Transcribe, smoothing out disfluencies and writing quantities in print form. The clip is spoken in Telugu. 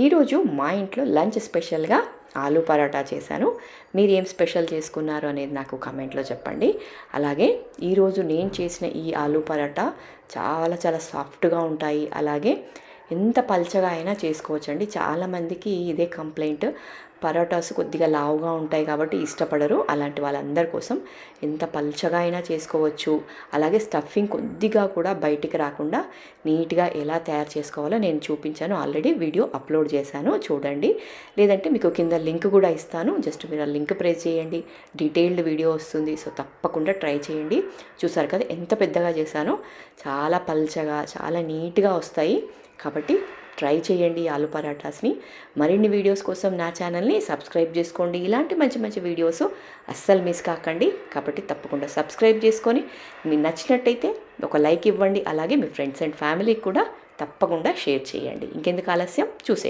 ఈరోజు మా ఇంట్లో లంచ్ స్పెషల్గా ఆలూ పరాటా చేశాను. మీరు ఏం స్పెషల్ చేసుకున్నారు అనేది నాకు కామెంట్లో చెప్పండి. అలాగే ఈరోజు నేను చేసిన ఈ ఆలూ పరాటా చాలా చాలా సాఫ్ట్గా ఉంటాయి. అలాగే ఎంత పల్చగా అయినా చేసుకోవచ్చండి. చాలామందికి ఇదే కంప్లైంట్, పరోటాస్ కొద్దిగా లావుగా ఉంటాయి కాబట్టి ఇష్టపడరు. అలాంటి వాళ్ళందరి కోసం ఎంత పల్చగా అయినా చేసుకోవచ్చు. అలాగే స్టఫింగ్ కొద్దిగా కూడా బయటికి రాకుండా నీట్గా ఎలా తయారు చేసుకోవాలో నేను చూపించాను. ఆల్రెడీ వీడియో అప్లోడ్ చేశాను, చూడండి. లేదంటే మీకు కింద లింక్ కూడా ఇస్తాను. జస్ట్ మీరు ఆ లింక్ ప్రెస్ చేయండి, డీటెయిల్డ్ వీడియో వస్తుంది. సో తప్పకుండా ట్రై చేయండి. చూసారు కదా ఎంత పెద్దగా చేశానో. చాలా పల్చగా చాలా నీట్గా వస్తాయి. కాబట్టి ట్రై చేయండి ఆలు పరాటాస్ని. మరిన్ని వీడియోస్ కోసం నా ఛానల్ని సబ్స్క్రైబ్ చేసుకోండి. ఇలాంటి మంచి మంచి వీడియోస్ అస్సలు మిస్ కాకండి. కాబట్టి తప్పకుండా సబ్స్క్రైబ్ చేసుకొని మీకు నచ్చినట్టయితే ఒక లైక్ ఇవ్వండి. అలాగే మీ ఫ్రెండ్స్ అండ్ ఫ్యామిలీకి కూడా తప్పకుండా షేర్ చేయండి. ఇంకెందుకు ఆలస్యం, చూసే